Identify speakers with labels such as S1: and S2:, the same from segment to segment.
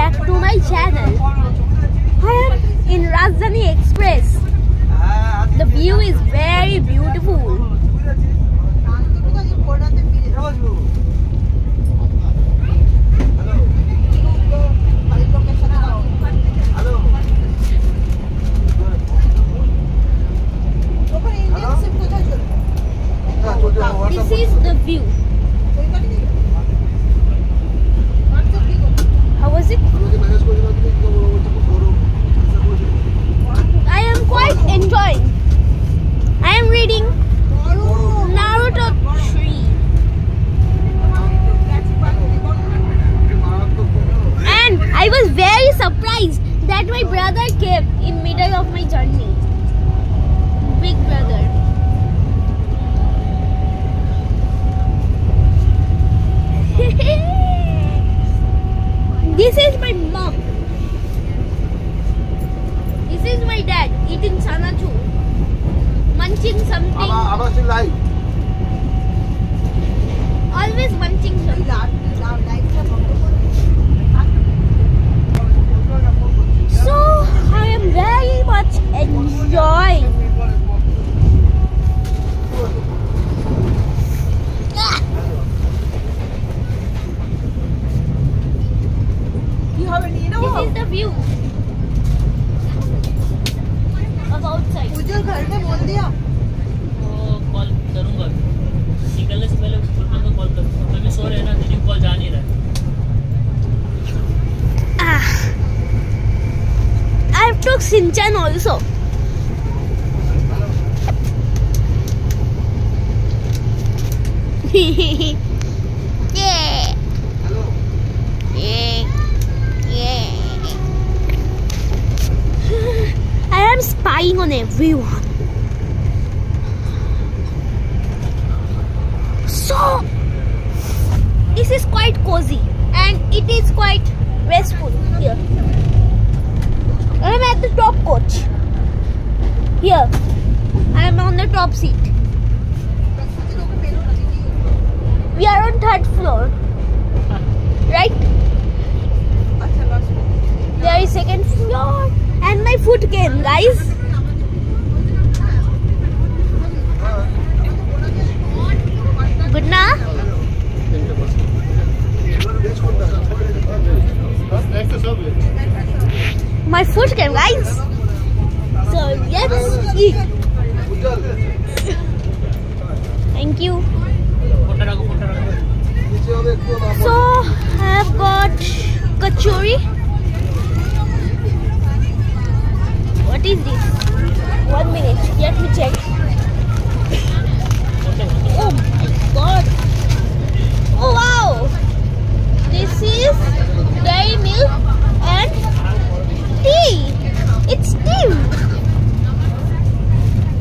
S1: back to my channel. I am in Rajdhani Express. The view is very beautiful. This is the view. How was it? I am quite enjoying. I am reading Naruto 3. And I was very surprised that my brother came in middle of my journey. Big brother. This is my mom. This is my dad eating sanachu, munching something. Always munching something. So I am very much enjoying. This is the view of outside.
S2: मुझे घर में बोल दिया।
S3: Call करूँगा। निकलने से पहले फुलपन को कॉल करूँगा। मैं भी सो रहे ना, दीदी को कॉल जा नहीं रहा।
S1: I have took Shinchan also. Yeah. Yeah. I am spying on everyone. So, this is quite cozy and it is quite restful here. I am at the top coach. Here, I am on the top seat. We are on 3rd floor, right? There is 2nd floor. And my foot came, guys. Good na? My foot came, guys. So let's eat. Thank you. So I have got kachori. What is this? 1 minute. Let me check. Oh my god. Oh wow. This is dairy milk and tea. It's tea.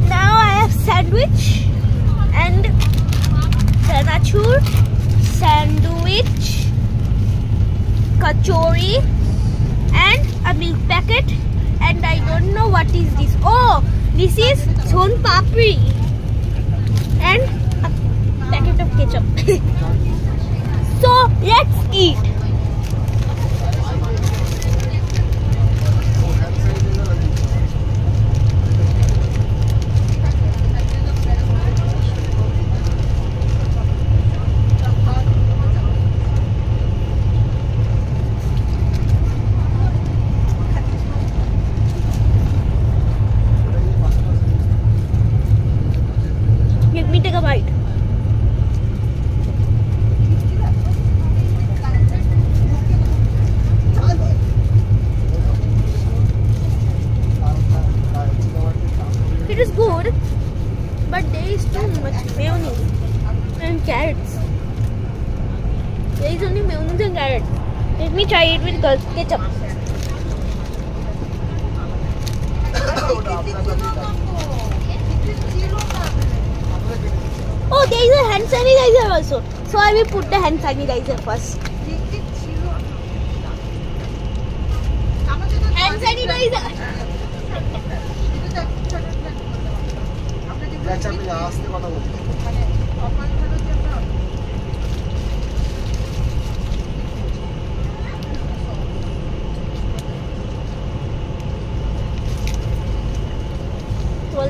S1: Now I have sandwich and chanachur, sandwich, kachori and a milk packet. And I don't know what is this. Oh, this is Son Papri and a packet of ketchup. So let's eat. Let me take a bite. It is good, but there is too much mayonnaise and carrots. There is only mayonnaise and carrots. Let me try it with ketchup. Oh, there is a hand sanitizer also. So I will put the hand sanitizer first. Hand sanitizer.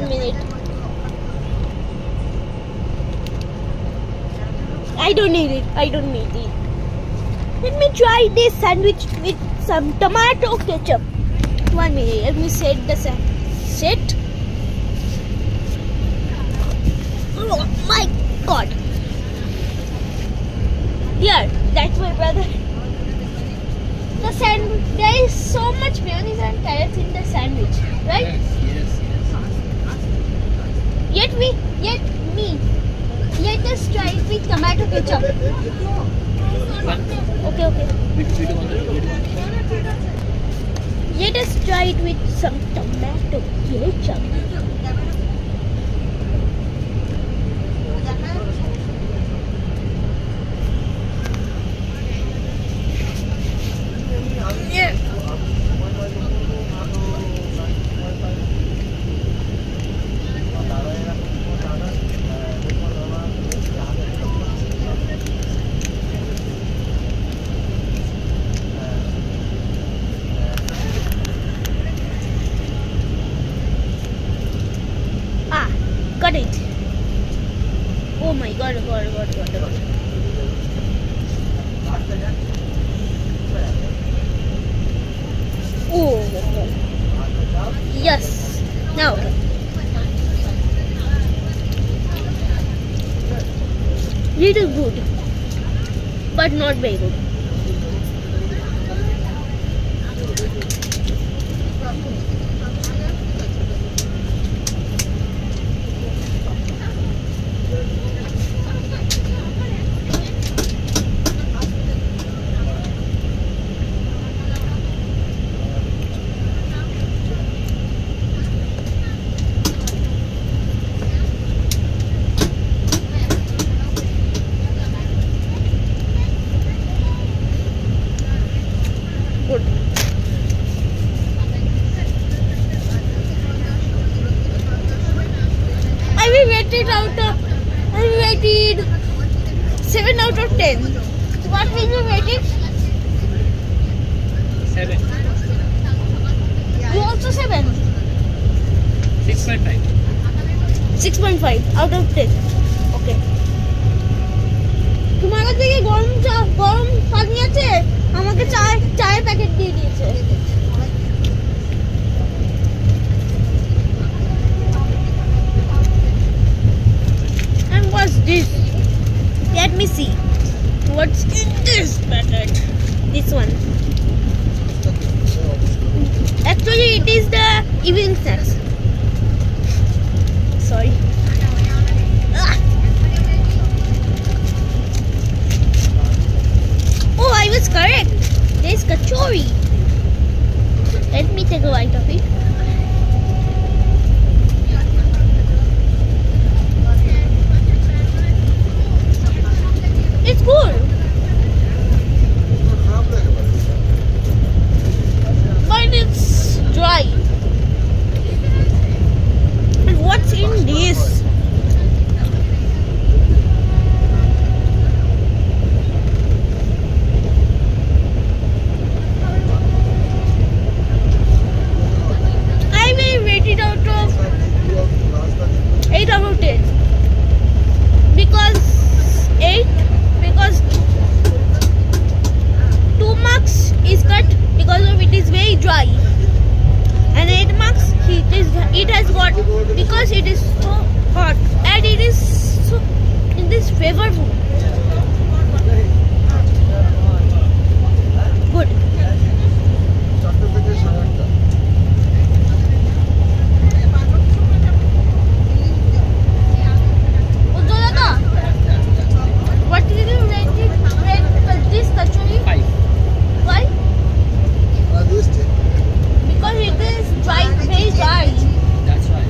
S1: 1 minute. I don't need it. I don't need it. Let me try this sandwich with some tomato ketchup. 1 minute. Let me set the set. Oh my God! Here, that's my brother. There is so much mayonnaise and carrots in the sandwich, right?
S3: Yes.
S1: Let us try it with tomato ketchup. Okay. Let us try it with some tomato ketchup. Yeah. Got it. Oh my God. Oh. Yes. Now. Little good. But not very good. Good. I will rated 7 out of 10. What will you rate it?
S3: 7.
S1: You also 7.
S3: 6.5.
S1: 6.5 out of 10. Okay. তোমার কাছে কি গরম পানি আছে? আমাকে চায়ের packet দিয়ে দিয়েছে। And what's this? Let me see. What's in this packet? This one. Actually, it is the evening snacks. Sorry. Oh, I was correct. There's kachori. Let me take a bite of it. It's good. But it's dry. And what's in this? I will rate it out of 8 out of 10. Because 2 marks is cut because of it is very dry, and 8 marks it has got because it is so hot and it is flavorful. Good. What did you rate this kachori?
S3: 5.
S1: Why? Because it is dry, very dry.
S3: That's why.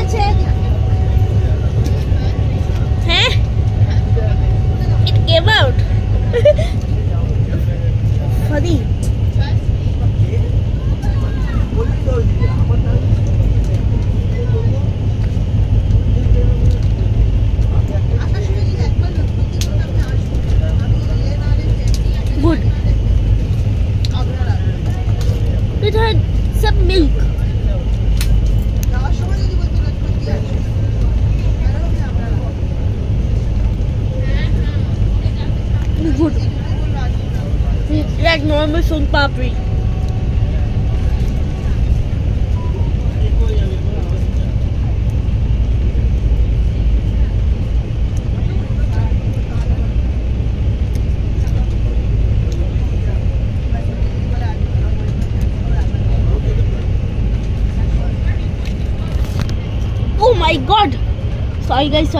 S1: আছে হ্যাঁ it came out funny good it had some milk good like normal son papri oh my god sorry guys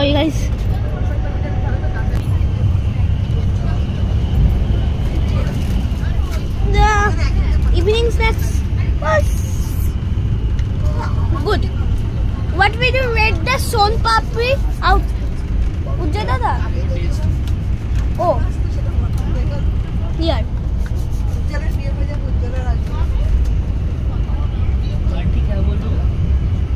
S1: the evening snacks was good what will you rate the son papri out Ujjay dada oh here
S3: aunty क्या बोल रही हो?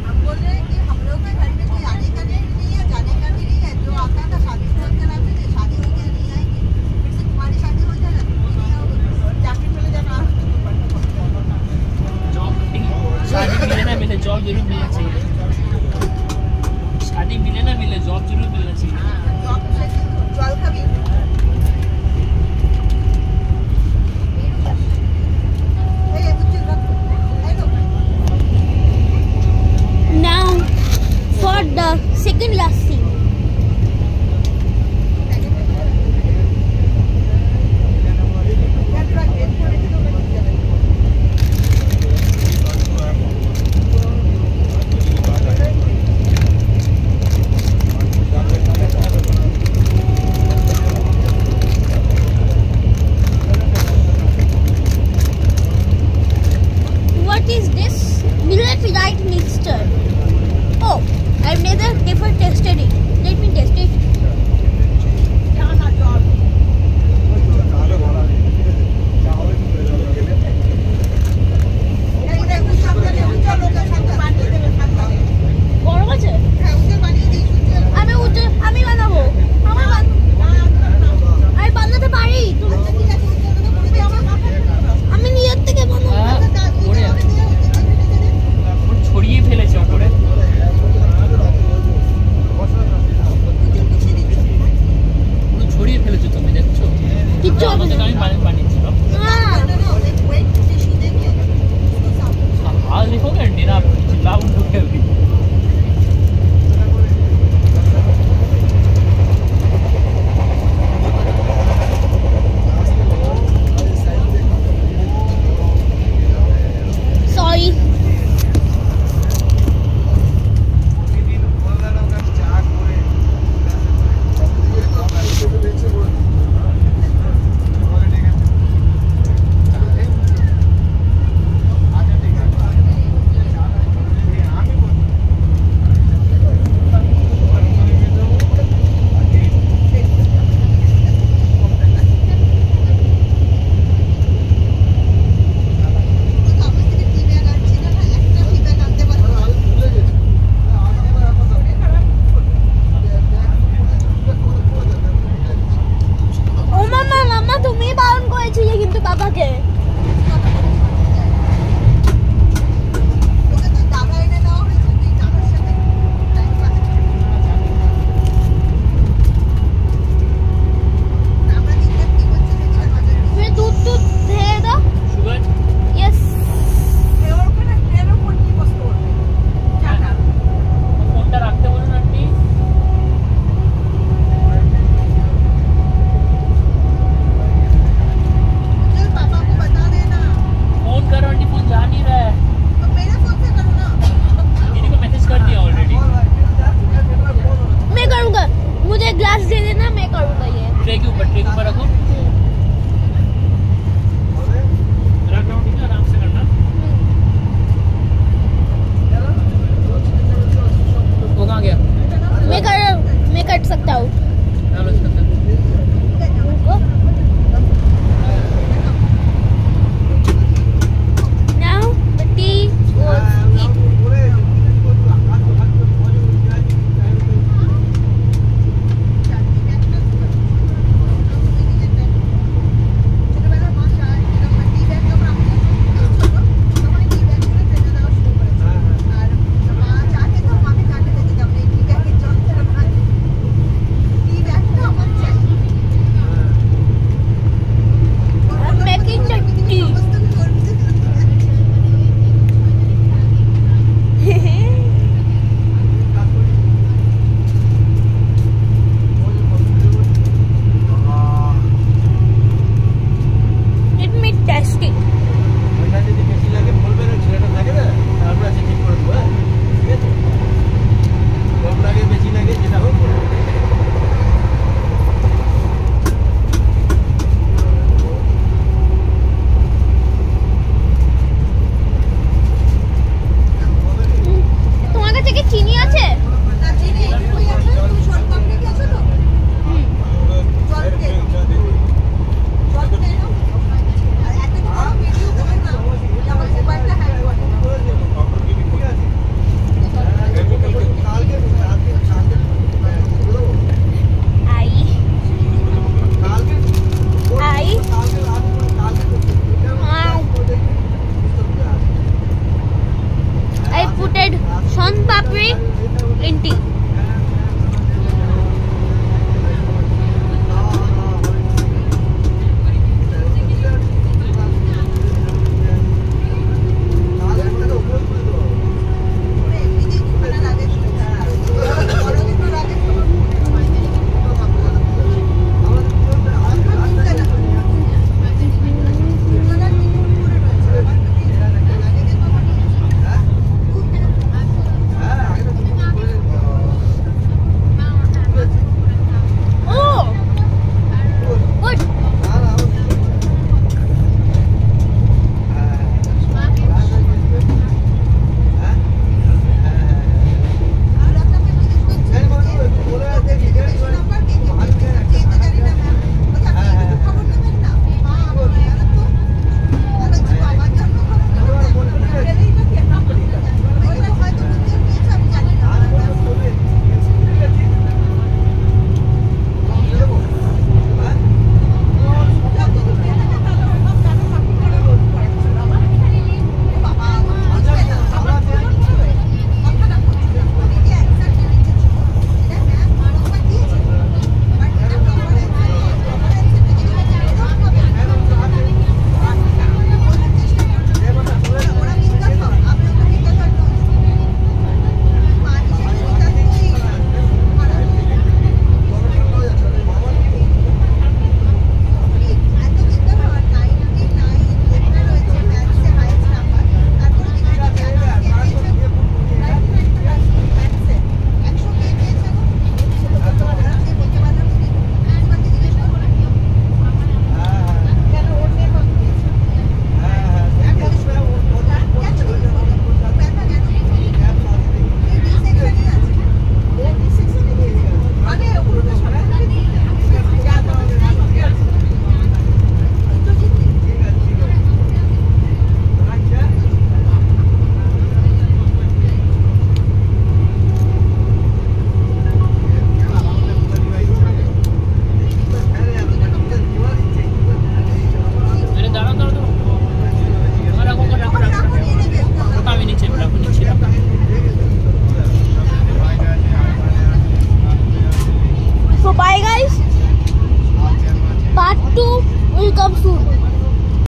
S2: हम बोल रहे हैं कि हम लोग के घर में कोई आने का नहीं है जाने का भी नहीं है जो आता है शादी में कराते थे शादी हो गया नहीं आएंगे फिर से तुम्हारी शादी हो जाएगा जाके चले जाना
S3: जॉब शादी मिले ना मिले जॉब जरूर मिलना चाहिए शादी मिले ना मिले जॉब जरूर मिलना चाहिए
S2: जॉब से ज्वाल का भी
S1: now for the second last